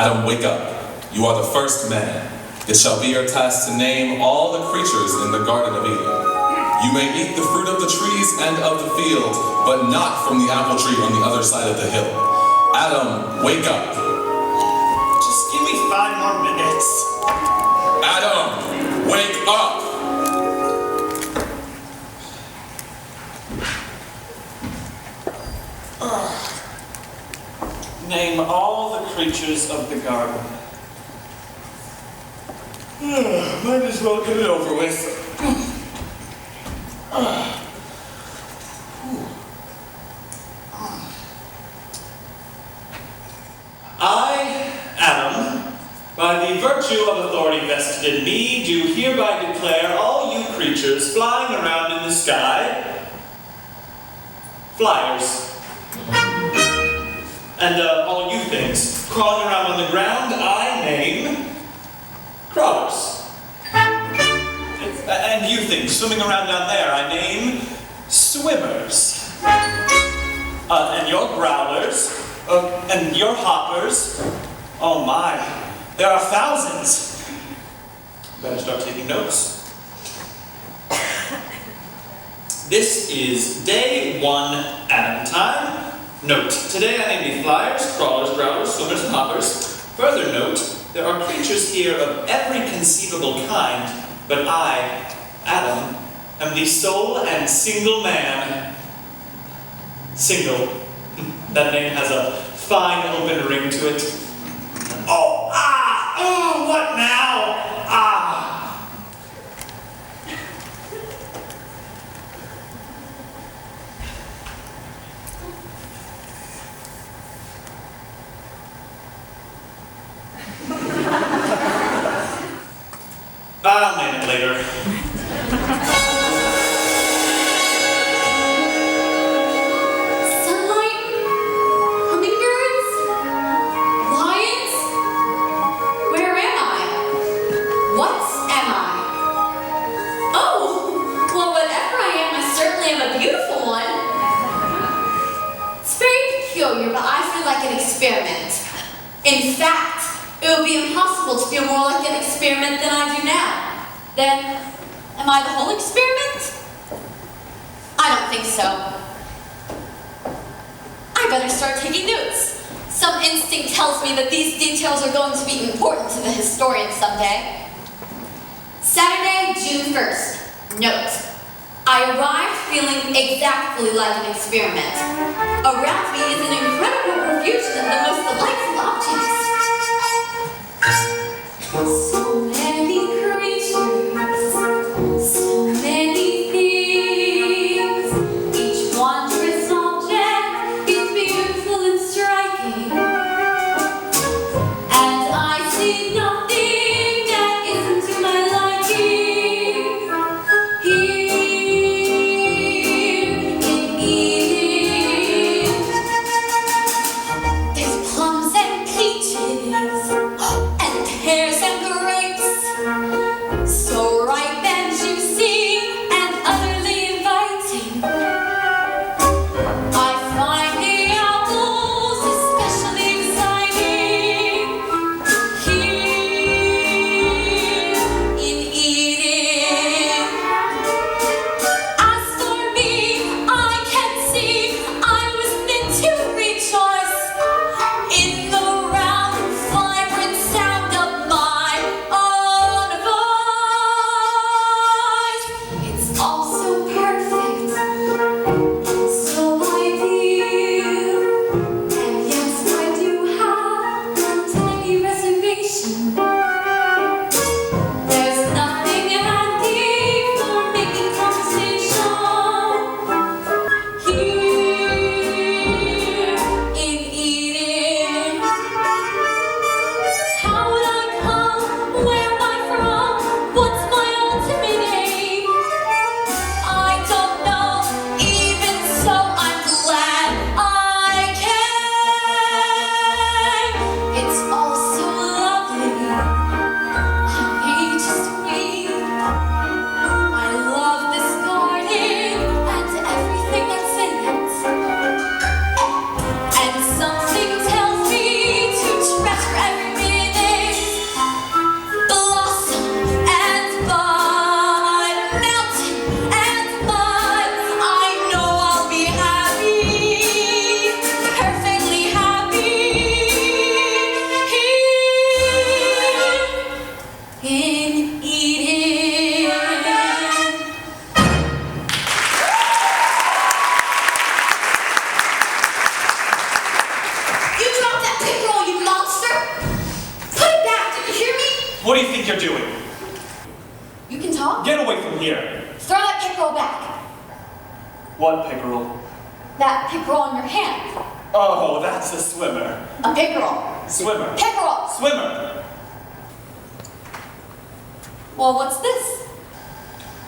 Adam, wake up. You are the first man. It shall be your task to name all the creatures in the Garden of Eden. You may eat the fruit of the trees and of the field, but not from the apple tree on the other side of the hill. Adam, wake up. Just give me 5 more minutes. Adam, wake up. Name all the creatures of the garden. Might as well get it over with. I, Adam, by the virtue of authority vested in me, do hereby declare all you creatures flying around in the sky, flyers. And all you things crawling around on the ground, I name crawlers. And you things swimming around down there, I name swimmers. And your growlers, and your hoppers. Oh my, there are thousands. Better start taking notes. This is day 1 Adam time. Note, today I named the flyers, crawlers, growlers, swimmers, and hoppers. Further note, there are creatures here of every conceivable kind, but I, Adam, am the sole and single man. Single. That name has a fine open ring to it. Oh, what now? I'll name it later. Sunlight? Hummingbirds? Lions? Where am I? What am I? Oh, well, whatever I am, I certainly am a beautiful one. It's very peculiar, but I feel like an experiment. In fact, it would be impossible to feel more like an experiment than I do now. Then, am I the whole experiment? I don't think so. I better start taking notes. Some instinct tells me that these details are going to be important to the historian someday. Saturday, June 1st. Note. I arrived feeling exactly like an experiment. Around me is an incredible profusion of the most delightful objects. So many creatures, so many things. Each wondrous object is beautiful and striking. And I see nothing that isn't to my liking. Here in Eden. What do you think you're doing? You can talk? Get away from here. Throw that pickerel back. What pickerel? That pickerel on your hand. Oh, that's a swimmer. A pickerel. Swimmer. Pickerel. Swimmer. Well, what's this?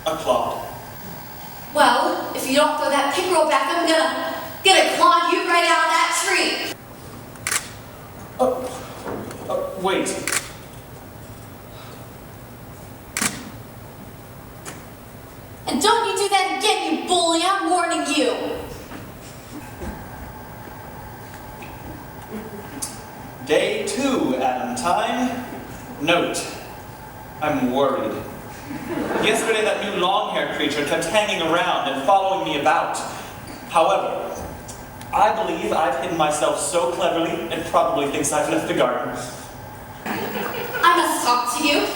A clod. Well, if you don't throw that pickerel back, I'm gonna clod you right out of that tree. Wait. And don't you do that again, you bully. I'm warning you. Day 2, Adam time. Note, I'm worried. Yesterday that new long-haired creature kept hanging around and following me about. However, I believe I've hidden myself so cleverly, it probably thinks I've left the garden. I must talk to you.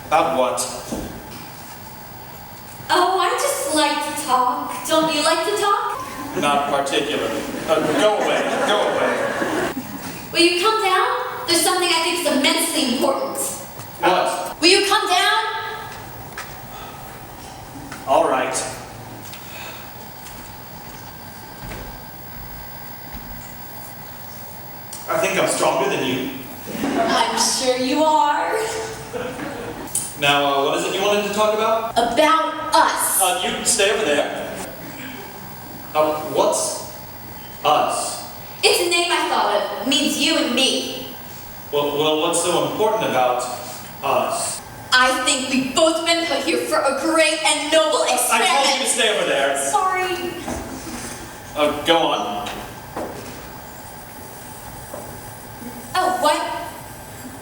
About what? Oh, I just like to talk. Don't you like to talk? Not particularly. Go away, go away. Will you come down? There's something I think is immensely important. What? Will you come down? All right. I think I'm stronger than you. I'm sure you are. Now, what is it you wanted to talk about? About us. You stay over there. What's us? It's a name I thought of. It means you and me. Well, what's so important about us? I think we've both been put here for a great and noble experiment. I told you to stay over there. Sorry. Go on. Oh, what?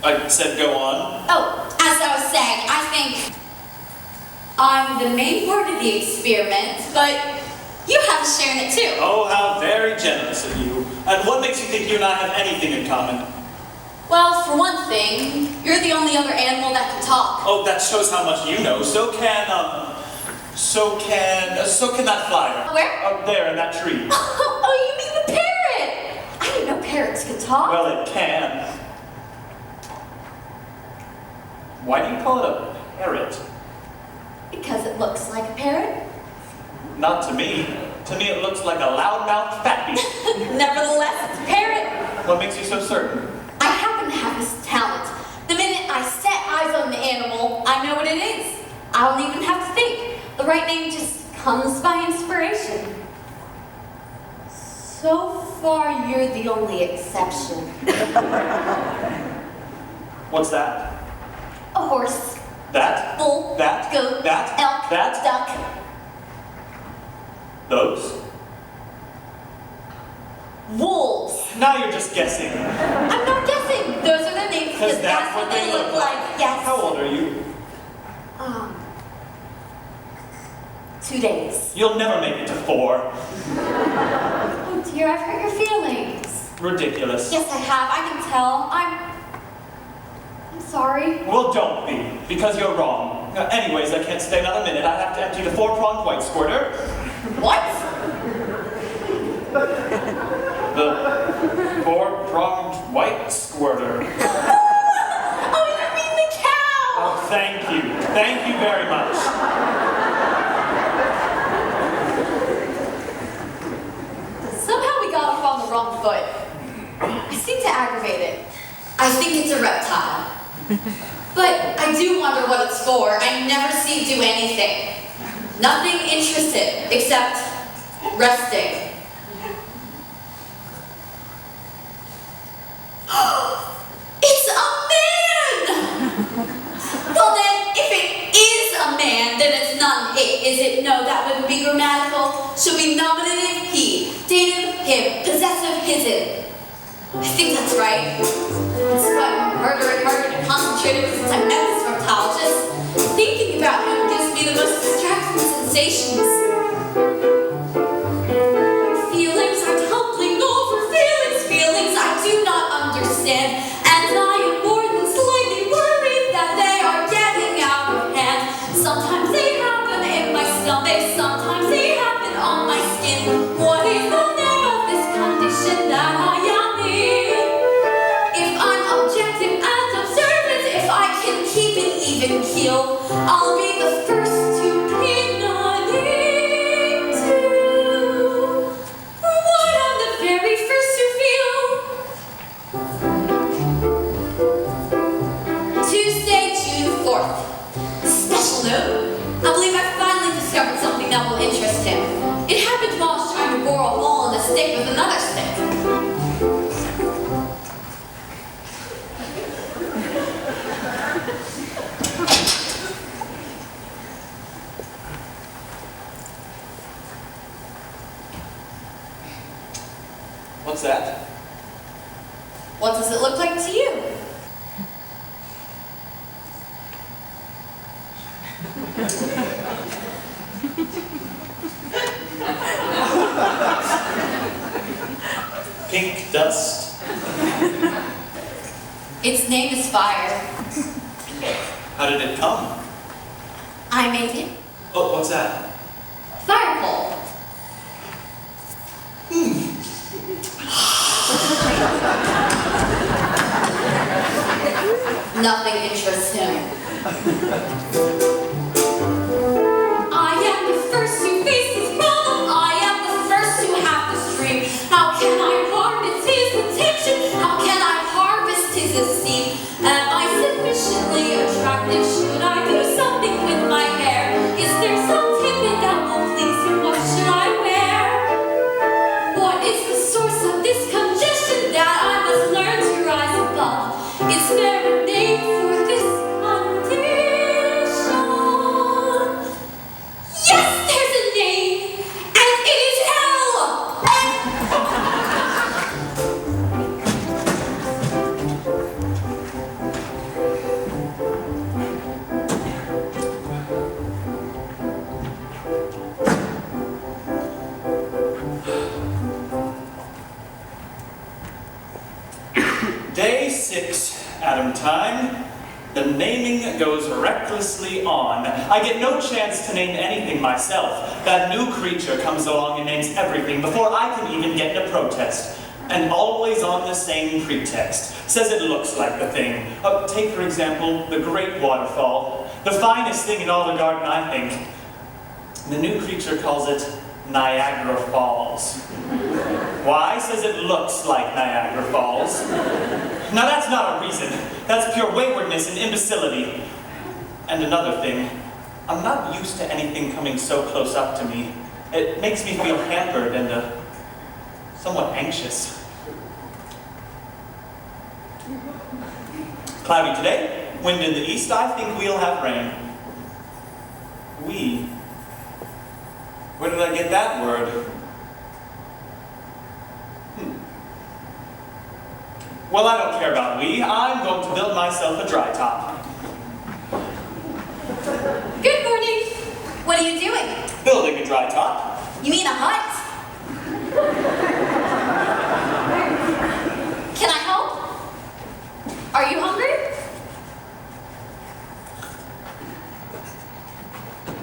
I said go on. Oh, as I was saying, I think I'm the main part of the experiment, but you have a share in it too. Oh, how very generous of you. And what makes you think you and I have anything in common? Well, for one thing, you're the only other animal that can talk. Oh, that shows how much you know. So can that flyer. Where? Up there in that tree. Oh, you mean the parrot? I didn't know parrots could talk. Well, it can. Why do you call it a parrot? Because it looks like a parrot. Not to me. To me, it looks like a loudmouthed fatty. Nevertheless, it's a parrot. What makes you so certain? I happen to have this talent. The minute I set eyes on the animal, I know what it is. I don't even have to think. The right name just comes by inspiration. So far, you're the only exception. What's that? A horse, That? bull, That? goat, That? elk, That? duck. Those? Wolves. Now you're just guessing. I'm not guessing. Those are their names because that's what they look like. Yes. How old are you? 2 days. You'll never make it to 4. Oh dear, I've hurt your feelings. Ridiculous. Yes, I have. I can tell. I'm sorry. Well, don't be, because you're wrong. Anyways, I can't stay another minute. I have to empty the 4-pronged white squirter. What? The 4-pronged white squirter. Oh, you mean the cow? Oh, thank you. Thank you very much. Somehow we got off on the wrong foot. I seem to aggravate it. I think it's a reptile. But I do wonder what it's for. I never see it do anything. Nothing interested except resting. It's a man! Well then, if it is a man, then it's not an it, is it? No, that wouldn't be grammatical. Should be nominative he, dative him, possessive hisn. I think that's right. It's what murder and murder and concentrated since I met this reptilologist. Thinking about him gives me the most distracting sensations. Feelings are tumbling over feelings I do not understand, and I am more than slightly worried that they are getting out of hand. Sometimes they happen in my stomach, sometimes they happen on my skin. What is the name of this condition that I am in? If I'm objective, moss trying to bore a hole in a stick with another stick. What's that? What does it look like to you? Pink dust. Its name is fire. How did it come? I made it. Oh, what's that? Fire pole. Nothing interests him. I am the first to face this problem. I am the first to have this dream. How can I harvest his attention? How can I harvest his esteem? Am I sufficiently attractive? Should I do something with my hair? Is there some tidbit that will please him? What should I wear? What is the source of this congestion that I must learn to rise above? Is there a name for this condition? Yes, there's a name, and it is hell! Day 6, Adam time. The naming goes recklessly on. I get no chance to name anything myself. That new creature comes along and names everything before I can even get in a protest. And always on the same pretext. Says it looks like the thing. Take, for example, the Great Waterfall. The finest thing in all the garden, I think. The new creature calls it Niagara Falls. Why? Says it looks like Niagara Falls. Now that's not a reason. That's pure waywardness and imbecility. And another thing, I'm not used to anything coming so close up to me. It makes me feel hampered and somewhat anxious. Cloudy today, wind in the east, I think we'll have rain. We. Where did I get that word? Well, I don't care about we. I'm going to build myself a dry top. Good morning. What are you doing? Building a dry top. You mean a hut? Can I help? Are you hungry?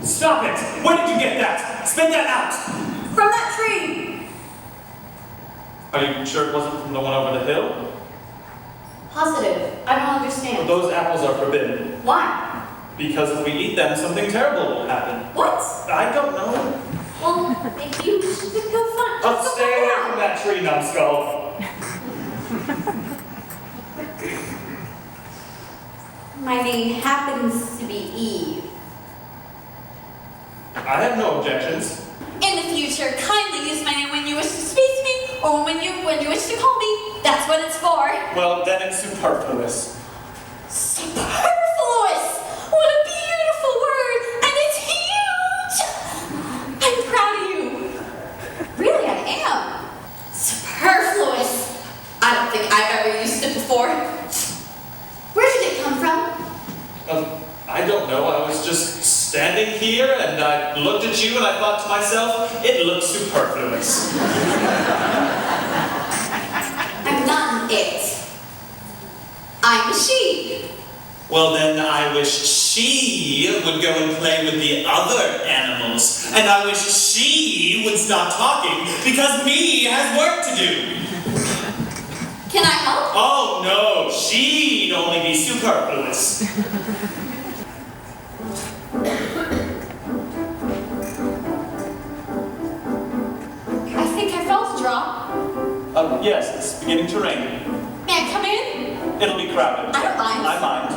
Stop it! Where did you get that? Spit that out! From that tree. Are you sure it wasn't from the one over the hill? Positive. I don't understand. Those apples are forbidden. Why? Because if we eat them, something terrible will happen. What? I don't know. Well, maybe you should go find. Let's stay away from that tree, numbskull. My name happens to be Eve. I have no objections. In the future, kindly use my name when you wish to speak to me, or when you wish to call me. That's what it's for. Well, then it's superfluous. Superfluous! What a beautiful word, and it's huge! I'm proud of you. Really, I am. Superfluous. I don't think I've ever used it before. Where did it come from? I don't know. I was just standing here and I looked at you and I thought to myself, it looks superfluous. I'm not an it. I'm a she. Well then, I wish she would go and play with the other animals. And I wish she would stop talking because me has work to do. Can I help? Oh no, she'd only be superfluous. I think I felt a drop. Yes, it's beginning to rain. May I come in? It'll be crowded. I don't mind. I mind.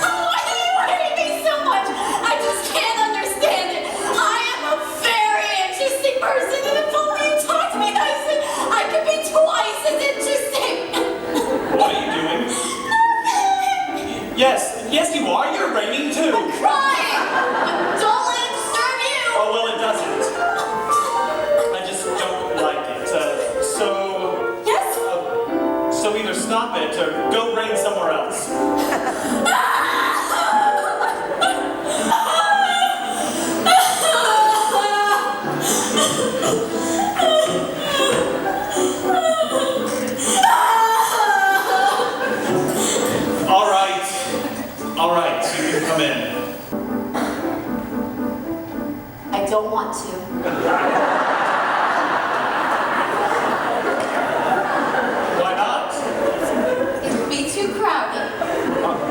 Why do you worry me so much? I just can't understand it. don't want to. Why not? It would be too crowded.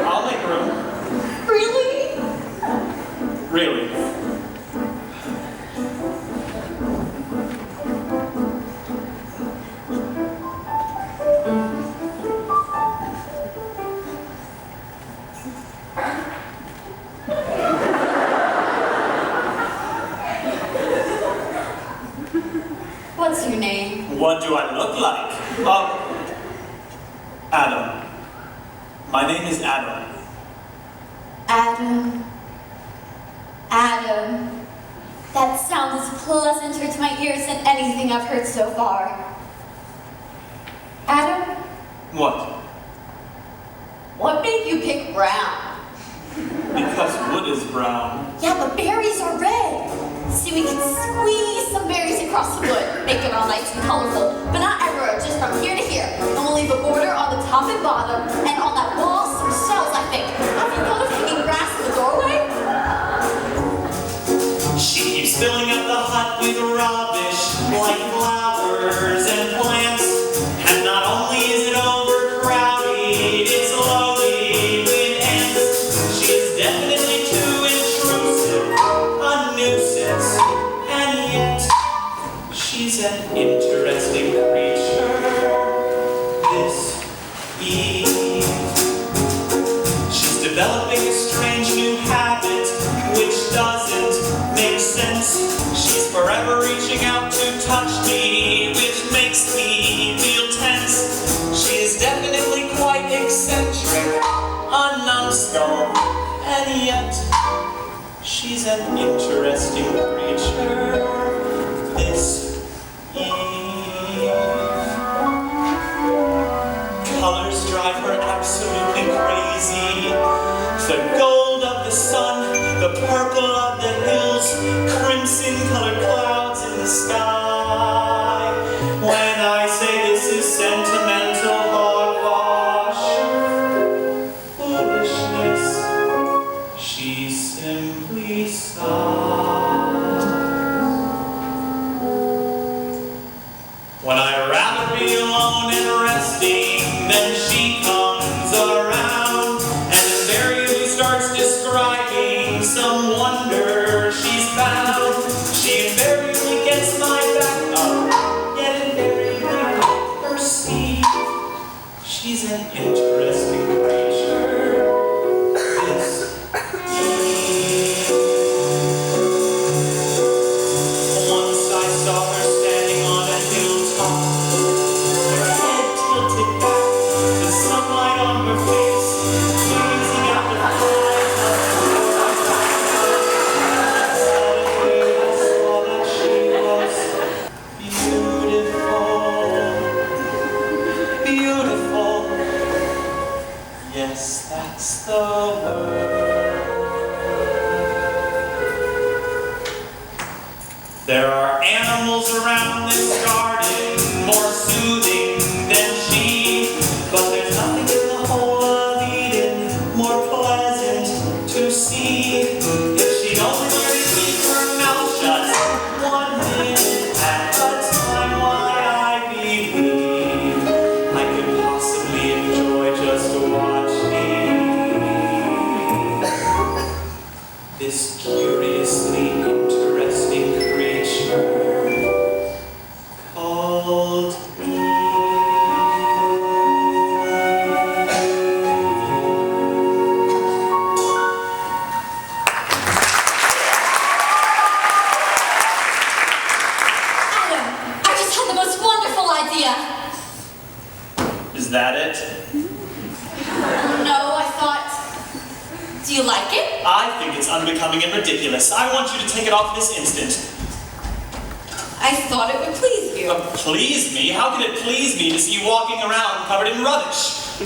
I'll make room. Really? Really? What's your name? What do I look like? Adam. My name is Adam. Adam. Adam. That sounds pleasanter to my ears than anything I've heard so far. Adam, What? what made you pick brown? Because wood is brown. Yeah, but berries are red. See, we can squeeze some berries across the wood, make it all nice and colorful, but not everywhere, just from here to here. And we'll leave a border on the top and bottom, and on that wall, some shells, I think. Have you thought of hanging grass in the doorway? She keeps filling up the hut with rubbish, like flowers and plants. And not only is it overcrowded, it's loaded with ants. She is definitely too intrusive, a nuisance, and yet she's an interesting creature. This Eve. She's developing a strange new habit, which doesn't make sense. She's forever reaching out to touch me, which makes me feel tense. She is definitely quite eccentric, a numbskull, and yet she's an interesting creature. This Eve. Colors drive her absolutely crazy. The gold of the sun, the purple of the hills, crimson-colored clouds in the sky. When I say this is sentimental hogwash, foolishness, she simply sighs. When I'd rather be alone and resting, then she comes around and invariably starts describing some wonder she's found. She invariably gets my back up, yet invariably perceived. She's an interesting creature. This Eve. Once I saw her standing on a hilltop, her head tilted back, the sunlight on her face, gazing out the flight of suddenly I saw that she was beautiful. Beautiful. Yes, that's the word. There are animals around this garden more soothing than she, but there's nothing in the whole of Eden more pleasant to see. If she'd only learn to keep her mouth shut 1 minute at a time, why I believe I could possibly enjoy just watching this curiously interesting creature called Adam, I just had the most wonderful idea. Is that it? No, I thought, do you like it? I think it's unbecoming and ridiculous. I want you to take it off this instant. I thought it would please you. Please me? How can it please me to see you walking around covered in rubbish?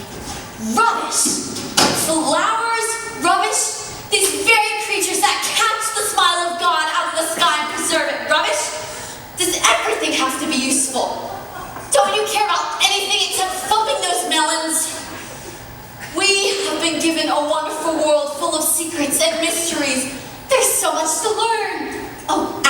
Rubbish! Flowers, rubbish, these very creatures that catch the smile of God out of the sky and preserve it, rubbish? Does everything have to be useful? Don't you care about anything except thumping those melons? We have been given a wonderful world full of secrets and mysteries. There's so much to learn. Oh,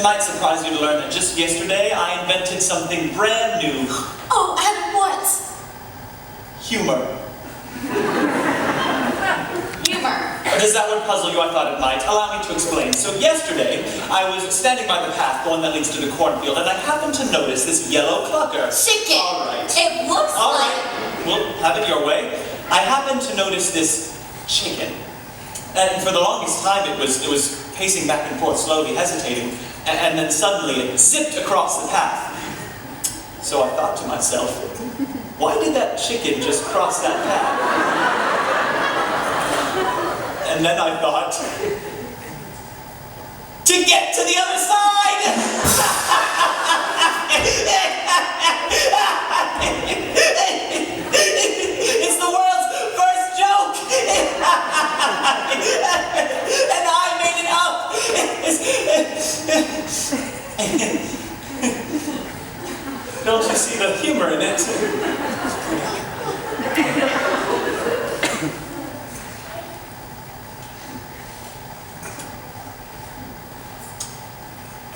It might surprise you to learn that just yesterday I invented something brand new. Oh, Adam, what? Humor. Humor. Does that would puzzle you? I thought it might. Allow me to explain. So yesterday, I was standing by the path, the one that leads to the cornfield, and I happened to notice this yellow clucker. Chicken. All right. It looks All like... right. Well, have it your way. I happened to notice this chicken. And for the longest time, it was pacing back and forth, slowly hesitating, and then suddenly it zipped across the path. So I thought to myself, why did that chicken just cross that path? And then I thought, to get to the other side! It's the world's first joke! And I made it up! Don't you see the humor in it?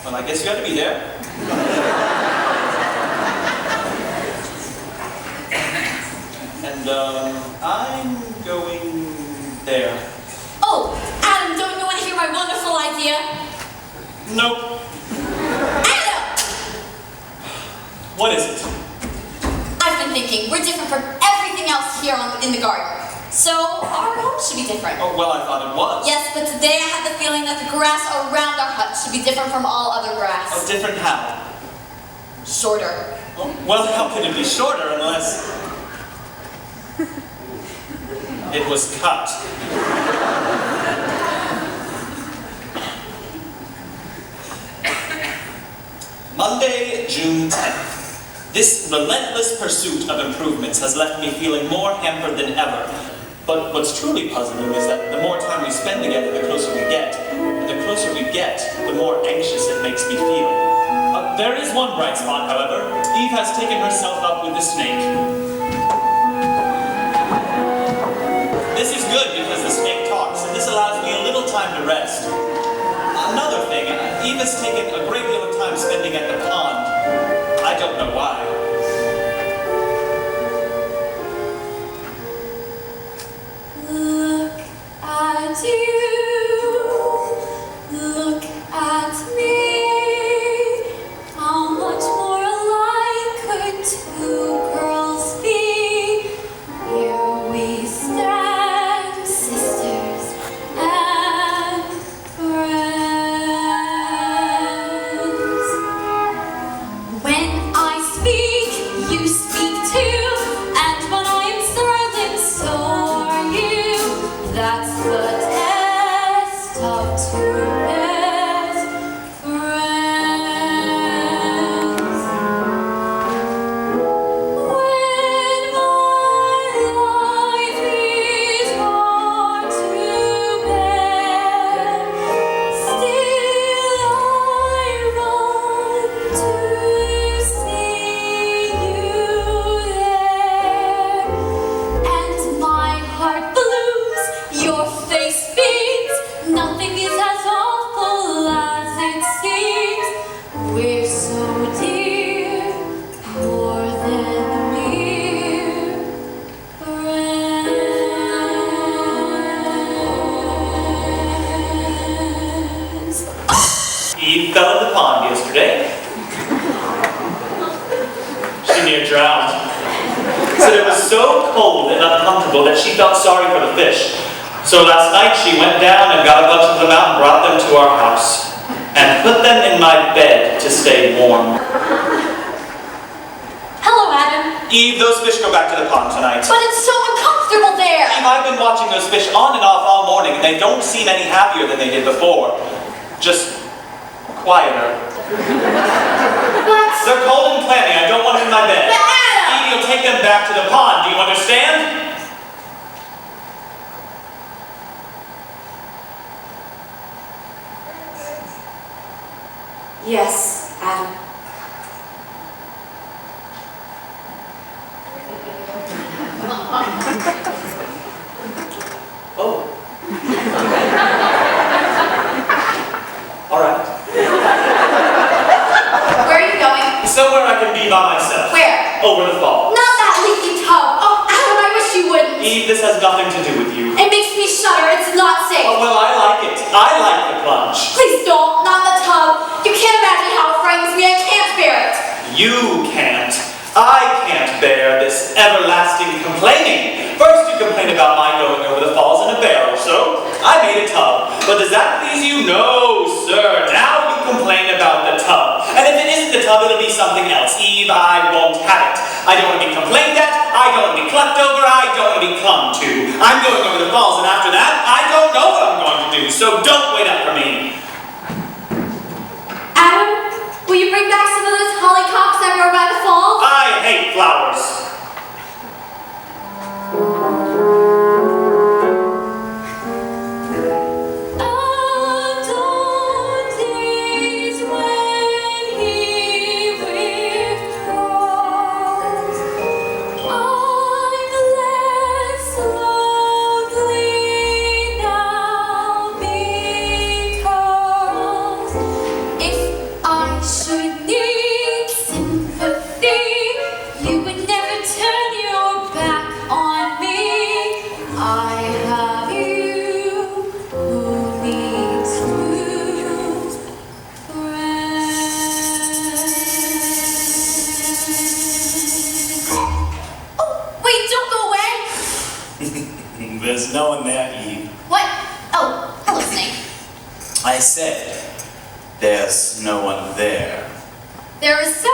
Well, I guess you have to be there. And, I'm going there. Oh, Adam, don't you want to hear my wonderful idea? Nope. Adam! What is it? I've been thinking, we're different from everything else here in the garden. So, our home should be different. Oh, well, I thought it was. Yes, but today I had the feeling that the grass around our hut should be different from all other grass. Oh, different how? Shorter. Oh, well, how can it be shorter unless it was cut? Monday, June 10th. This relentless pursuit of improvements has left me feeling more hampered than ever. But what's truly puzzling is that the more time we spend together, the closer we get. And the closer we get, the more anxious it makes me feel. There is one bright spot, however. Eve has taken herself up with the snake. This is good because the snake talks, and this allows me a little time to rest. Another thing, Eve has taken a great deal of time spending at the pond. I don't know why. Look at you, look at me. How much more alike could two girls be? Here we stand, sisters and friends. When I speak, you speak too, and when I am silent, so are you. That's the test of two best friends. When my life is hard to bear, still I run to see you there. And my heart blooms, your face beams. Nothing is as awful as it seems. We're so dear, more than mere friends. Eve fell in the pond yesterday. She near drowned. Said it was so cold and uncomfortable that she felt sorry for the fish. So last night she went down and got a bunch of them out and brought them to our house. And put them in my bed to stay warm. Hello, Adam. Eve, those fish go back to the pond tonight. But it's so uncomfortable there. Eve, I've been watching those fish on and off all morning, and they don't seem any happier than they did before. Just quieter. What? They're cold and clammy. I don't want them in my bed. But Adam! Eve, you'll take them back to the pond. Do you understand? Yes, Adam. Oh. All right. Eve, this has nothing to do with you. It makes me shudder. It's not safe. Oh, well, I like it. I like the plunge. Please don't. Not in the tub. You can't imagine how it frightens me. I can't bear it. You can't. I can't bear this everlasting complaining. First you complain about my going over the falls in a barrel, so I made a tub. But does that please you? No, sir. Now you complain about the tub. And if it isn't the tub, it'll be something else. Eve, I won't have it. I don't want to be complained at. I don't want to be clucked over. I don't want to be clung to. I'm going over the falls, and after that, I don't know what I'm going to do. So don't wait up for me. Adam, will you bring back some of those hollyhocks that grow by the falls? I hate flowers. There's no one there, Eve. What? Oh, hello, Snake. I said, there's no one there. There is so.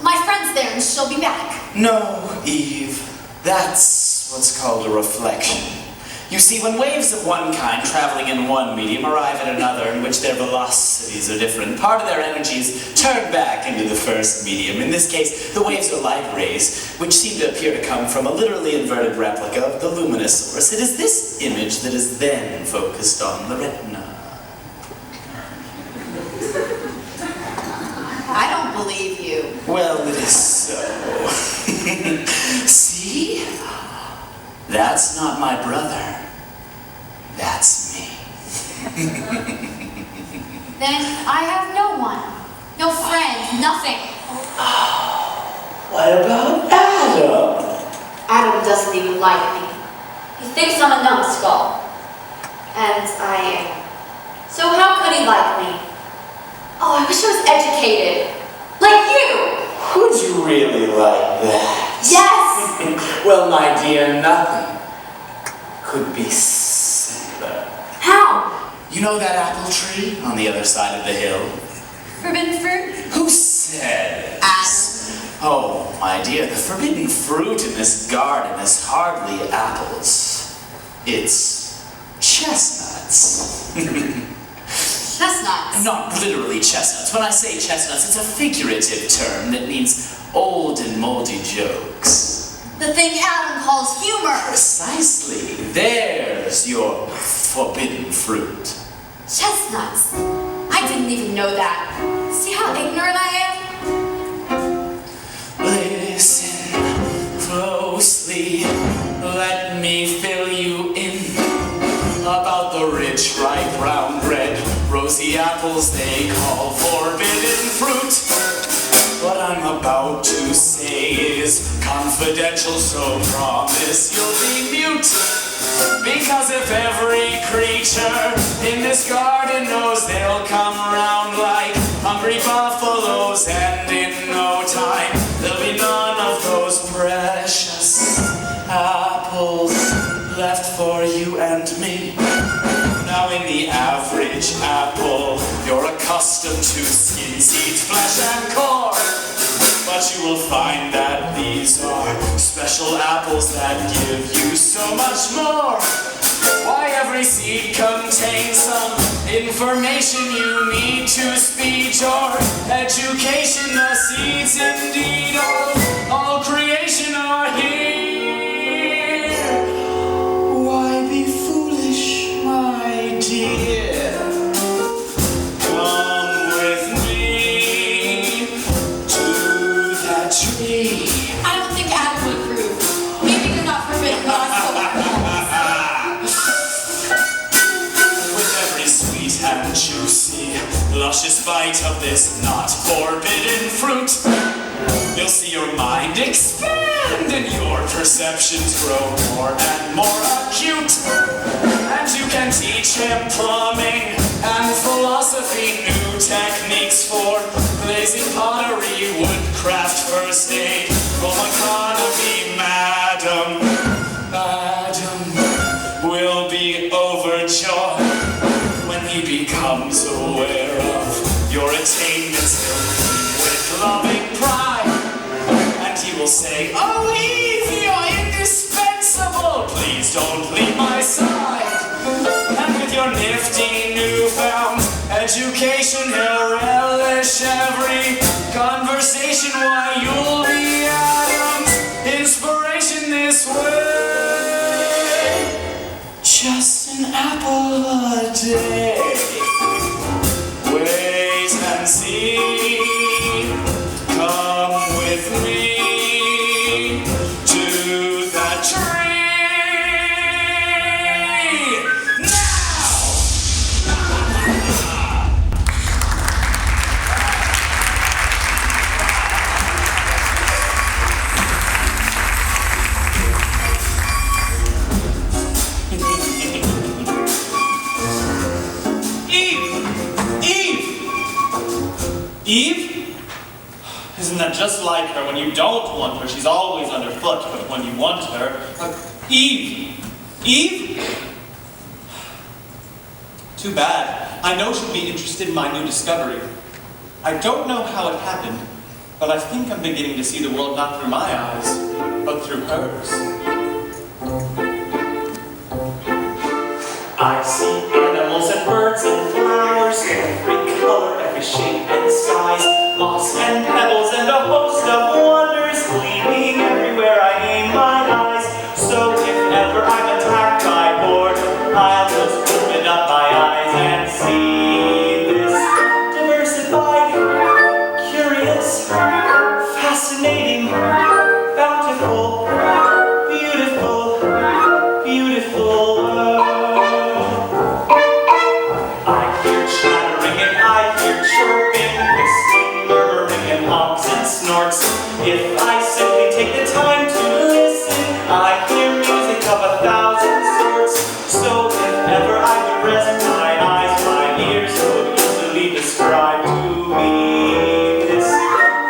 My friend's there and she'll be back. No, Eve. That's what's called a reflection. You see, when waves of one kind traveling in one medium arrive at another in which their velocities are different, part of their energies turn back into the first medium. In this case, the waves are light rays, which seem to appear to come from a literally inverted replica of the luminous source. It is this image that is then focused on the retina. I don't believe you. Well, it is so. See? That's not my brother. That's me. Then I have no one. No friend, nothing. What about Adam? Adam doesn't even like me. He thinks I'm a numbskull. And I am. So how could he like me? Oh, I wish I was educated. Like you! Would you really like that? Yes! Well, my dear, nothing could be simpler. How? You know that apple tree on the other side of the hill? Forbidden fruit? Who said? Adam. Oh, my dear, the forbidden fruit in this garden is hardly apples. It's chestnuts. Chestnuts? Not literally chestnuts. When I say chestnuts, it's a figurative term that means old and moldy jokes. The thing Adam calls humor. Precisely. There's your forbidden fruit. Chestnuts. I didn't even know that. See how ignorant I am? Listen closely. Let me fill you in about the rich, ripe, round, red, rosy apples they call forbidden fruit. What I'm about to say is confidential, so promise you'll be mute. Because if every creature in this garden knows they'll come around like hungry buffaloes, and in no time there'll be none of those precious apples left for you and me. Now in the average apple, you're accustomed to skin, seeds, flesh, and core. But you will find that these are special apples that give you so much more. Why, every seed contains some information you need to speed your education. The seeds indeed of all creation are here. Why be foolish, my dear? Come with me to that tree. I don't think Adam would approve. Maybe you're not forbidden, but I'm so With every sweet and juicy, luscious bite of this not forbidden fruit, you'll see your mind expand and your perceptions grow more and more acute. And you can teach him plumbing and philosophy, new techniques for glazing pottery, woodcraft, first aid, home economy. Madam will be overjoyed when he becomes aware of your attainments. He'll lead with loving pride, and he will say, "Oh, Eve, you're indispensable. Please don't leave my side." And with your nifty newfound education, he'll relish every conversation. Why, you'll be Adam's inspiration this way. Just an apple a day. Wait and see. Come with me to that tree. Eve? Isn't that just like her? When you don't want her, she's always underfoot, but when you want her... Eve! Eve? Too bad. I know she'll be interested in my new discovery. I don't know how it happened, but I think I'm beginning to see the world not through my eyes, but through hers. I see animals and birds and flowers, every color, every shape and size, moss and pebbles and a host of wonders gleaming everywhere I aim my eyes. So if ever I'm attacked by boredom, I'll just open up my eyes and see this diversified, curious, fascinating, bountiful, beautiful, beautiful world. If I simply take the time to listen, I hear music of 1,000 sorts. So if ever I would rest my eyes, my ears would easily describe to me this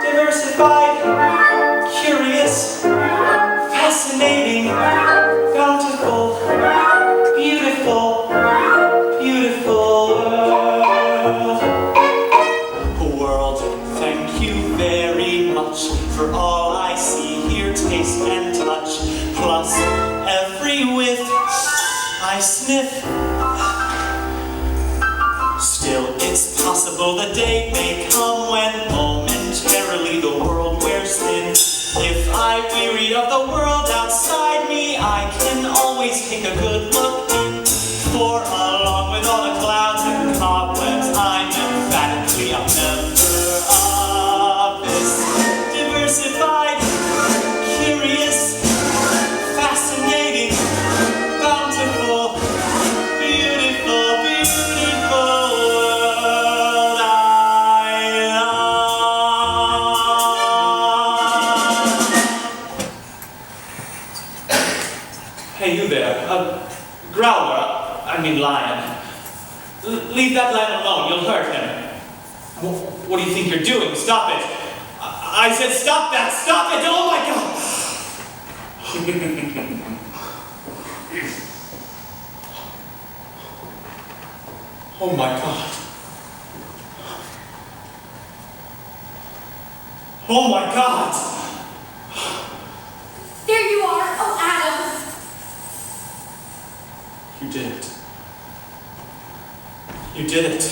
diversified, curious, fascinating, bountiful, beautiful, beautiful world. World, thank you very much for all I see, hear, taste, and touch, plus every whiff I sniff. Still, it's possible the day may come when momentarily the world wears thin. If I weary of the world outside me, I can always take a good look in. For along with all the clouds and cobwebs, I'm emphatically a member of this diversified, curious, fascinating, bountiful, beautiful, beautiful world I love. Hey, you there. Growler. I mean lion. Leave that lion alone. You'll hurt him. What do you think you're doing? Stop it. I said stop that! Stop it! Oh my God! Oh my God. Oh my God! There you are. Oh, Adam. You did it. You did it.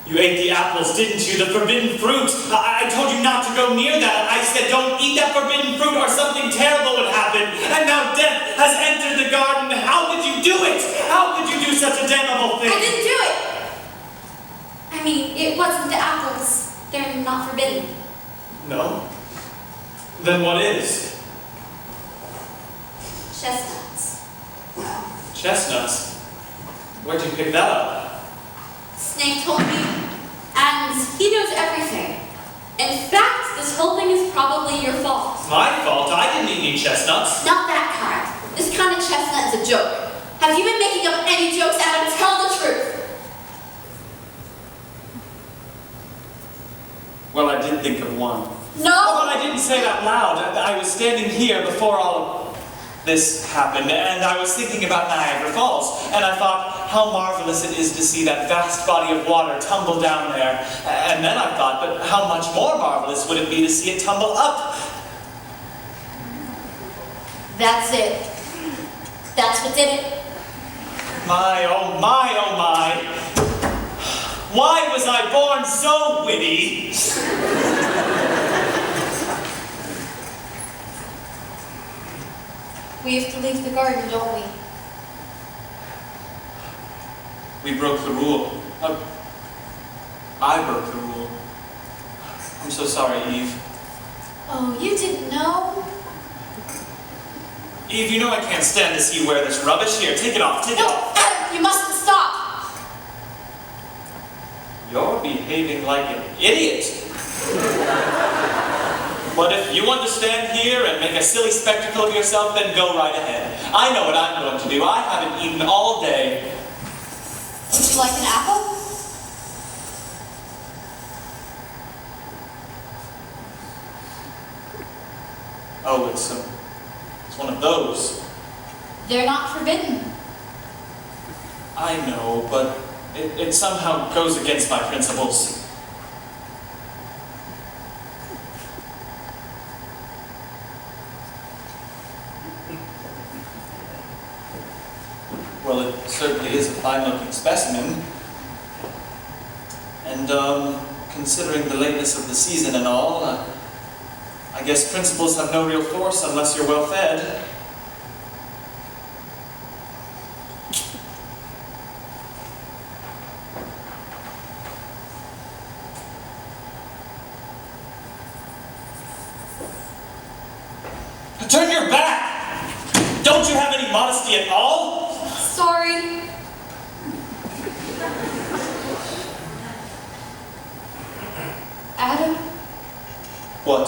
You ate the apples, didn't you? The forbidden fruit. I told you not to go near that. I said don't eat that forbidden fruit or something terrible would happen. And now death has entered the garden. How could you do it? How could you do such a damnable thing? I didn't do it. I mean, it wasn't the apples. They're not forbidden. No? Then what is? Chestnuts. Chestnuts? Where'd you pick that up? Snake told me, and he knows everything. In fact, This whole thing is probably your fault. My fault? I didn't eat any chestnuts. Not that kind. This kind of chestnut is a joke. Have you been making up any jokes, Adam? Tell the truth. Well, I did think of one. No! Oh, but I didn't say it out loud. I was standing here before all of this happened, and I was thinking about Niagara Falls, and I thought how marvelous it is to see that vast body of water tumble down there. And then I thought, but how much more marvelous would it be to see it tumble up? That's it. That's what did it. My, oh my, oh my. Why was I born so witty? We have to leave the garden, don't we? We broke the rule. I broke the rule. I'm so sorry, Eve. Oh, you didn't know? Eve, you know I can't stand to see you wear this rubbish. Here, take it off, take it No, off. Adam, you mustn't stop. You're behaving like an idiot. But if you want to stand here and make a silly spectacle of yourself, then go right ahead. I know what I'm going to do. I haven't eaten all day. Would you like an apple? Oh, it's one of those. They're not forbidden. I know, but it somehow goes against my principles. Well, it certainly is a fine-looking specimen. And, considering the lateness of the season and all, I guess principles have no real force unless you're well-fed. Turn your back! Don't you have any modesty at all? Sorry. Adam, What?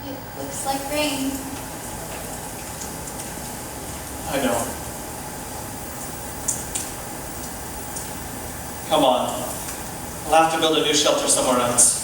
it looks like rain. I know. Come on. We'll have to build a new shelter somewhere else.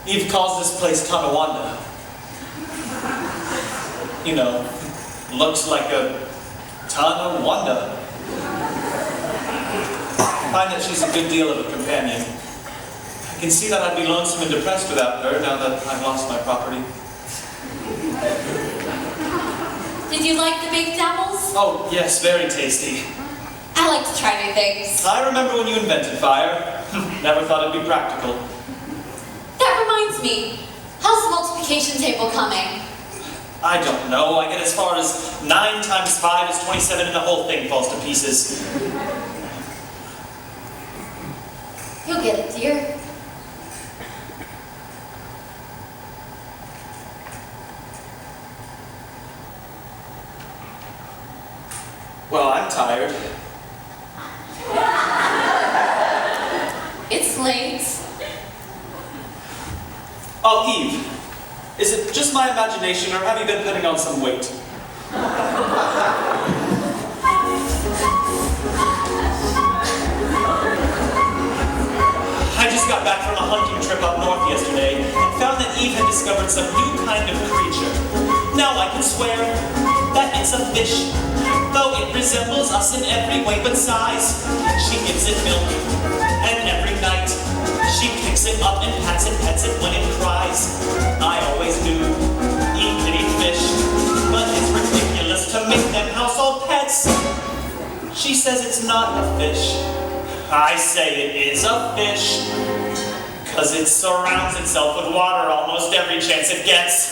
Eve calls this place Tonawanda. You know, looks like a ton of wonder. I find that she's a good deal of a companion. I can see that I'd be lonesome and depressed without her now that I've lost my property. Did you like the baked apples? Oh, yes, very tasty. I like to try new things. I remember when you invented fire. Never thought it'd be practical. That reminds me. How's the multiplication table coming? I don't know. I get as far as 9 times 5 is 27 and the whole thing falls to pieces. You'll get it, dear. I'm tired. It's late. Oh, Eve, is it just my imagination, or have you been putting on some weight? I just got back from a hunting trip up north yesterday and found that Eve had discovered some new kind of creature. Now I can swear that it's a fish, though it resembles us in every way but size. She gives it milk, and every night she picks it up and pats it when it cries. I always knew Eve could eat fish, but it's ridiculous to make them household pets. She says it's not a fish. I say it is a fish, 'cause it surrounds itself with water almost every chance it gets.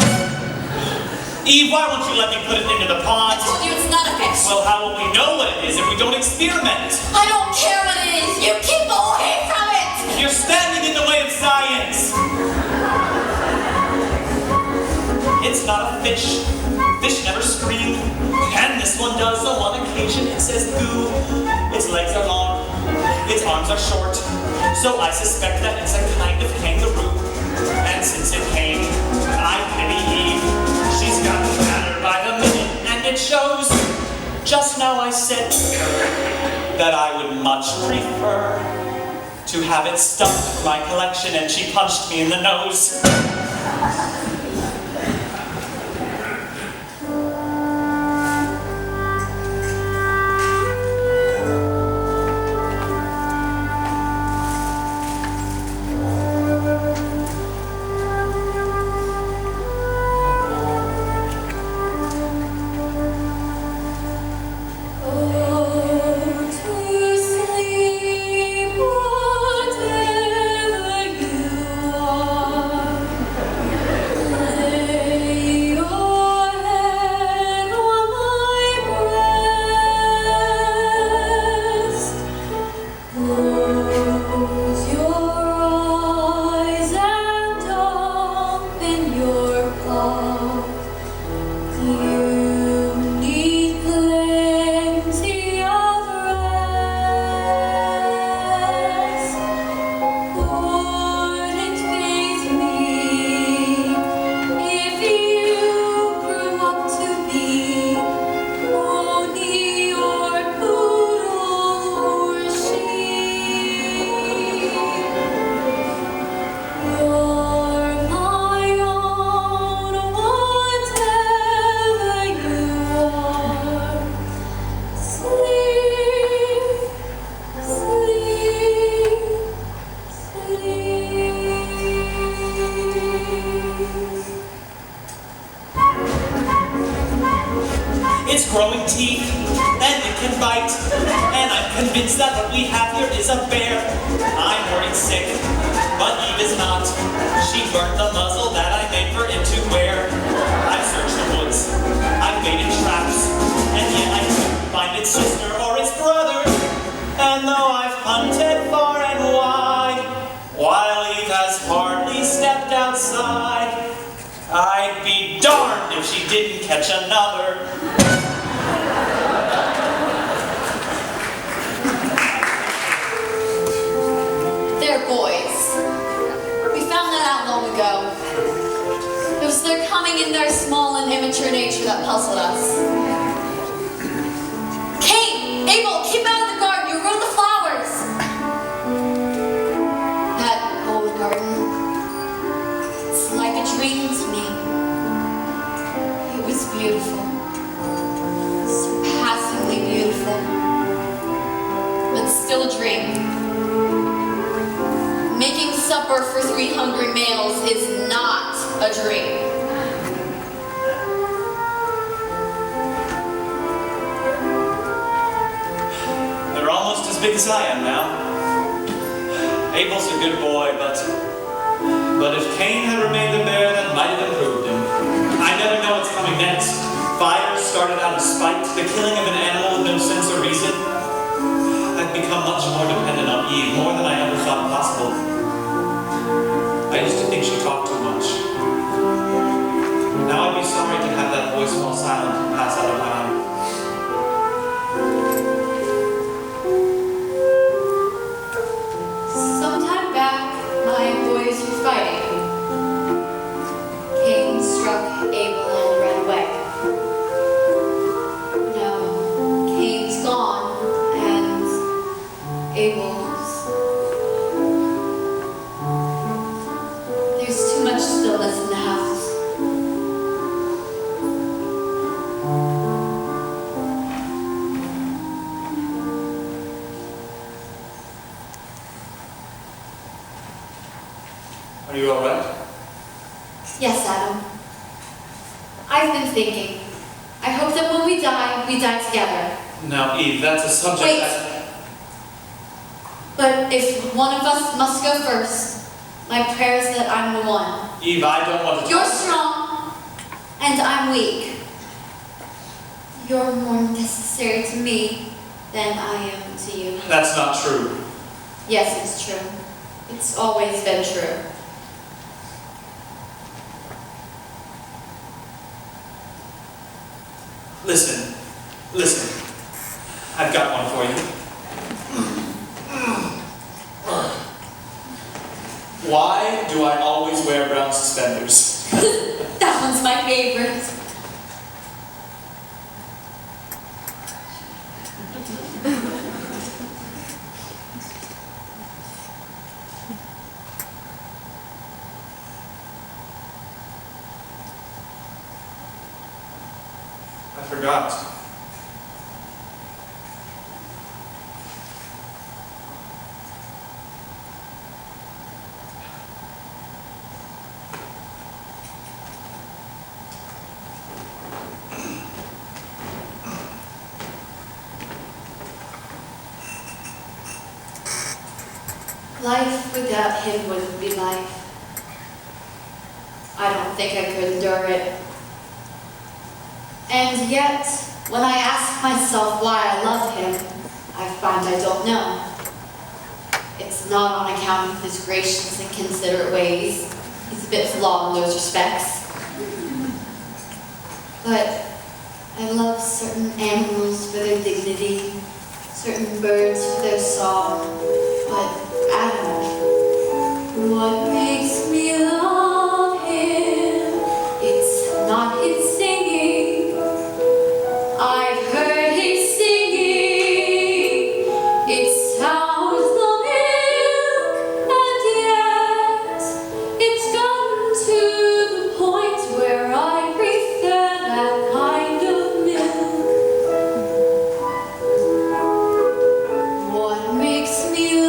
Eve, why won't you let me put it into the pond? I told you it's not a fish. Well, how will we know what it is if we don't experiment? I don't care what it is. You keep away from it. You're standing in the way of science. It's not a fish. Fish never scream. And this one does. On one occasion it says boo. Its legs are long. Its arms are short. So I suspect that it's a kind of kangaroo. And since it came, I pity Eve. She's gotten fatter by the minute, and it shows. Just now I said that I would much prefer to have it stuffed with my collection, and she punched me in the nose. It's growing teeth, and it can bite. And I'm convinced that what we have here is a bear. I'm worried sick, but Eve is not. She burnt the muzzle that I made for it to wear. I've searched the woods, I've baited traps, and yet I couldn't find its sister or its brother. And though I've hunted far and wide, while Eve has hardly stepped outside, I'd be darned if she didn't catch another. They're boys. We found that out long ago. It was their coming in their small and immature nature that puzzled us. Cain! Abel! Keep out of the garden! You ruined the flowers! That old garden. It's like a dream to me. It was beautiful. Surpassingly beautiful. But still a dream. Making supper for 3 hungry males is not a dream. They're almost as big as I am now. Abel's a good boy, but if Cain had remained a bear, that might have improved him. I never know what's coming next. Fires started out of spite, the killing of an animal with no sense or reason. I've become much more dependent on Eve, more than I ever thought possible. I used to think she talked too much. Now I'd be sorry to have that voice fall silent and pass out of my life. fables. There's too much stillness in the house. Are you alright? Yes, Adam. I've been thinking. I hope that when we die together. Now, Eve, that's a subject Wait. that... But if one of us must go first, my prayer is that I'm the one. Eve, I don't want to... You're strong, and I'm weak. You're more necessary to me than I am to you. That's not true. Yes, it's true. It's always been true. Listen. I've got one for you. Why do I always wear brown suspenders? That one's my favorite. I forgot. Life without him wouldn't be life. I don't think I could endure it. And yet, when I ask myself why I love him, I find I don't know. It's not on account of his gracious and considerate ways. He's a bit flawed in those respects. But I love certain animals for their dignity, certain birds for their song. But Adam, what makes me love him? It's not his singing. I've heard his singing. It sounds the milk, and yet it's gotten to the point where I prefer that kind of milk. What makes me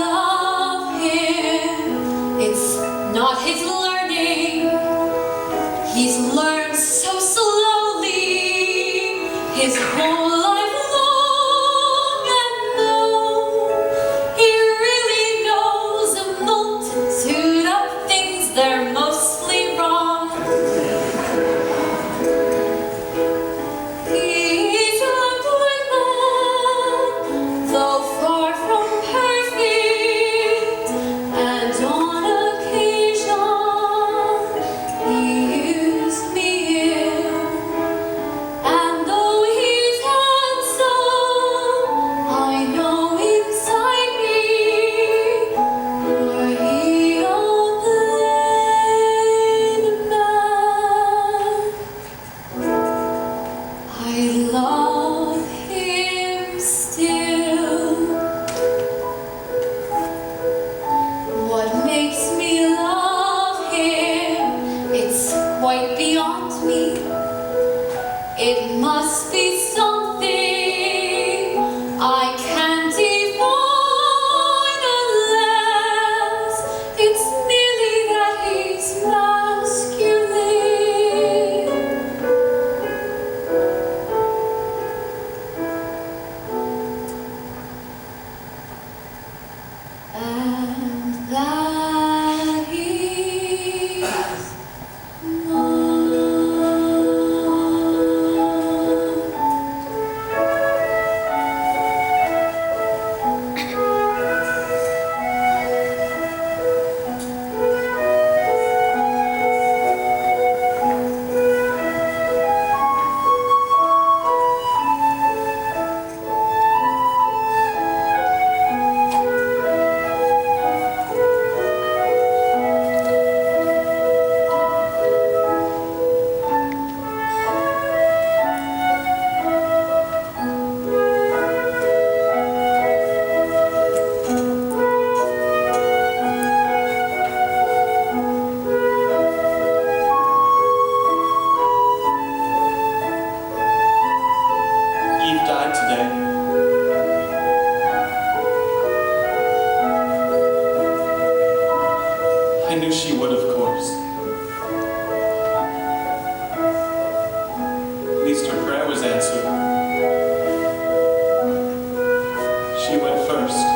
first.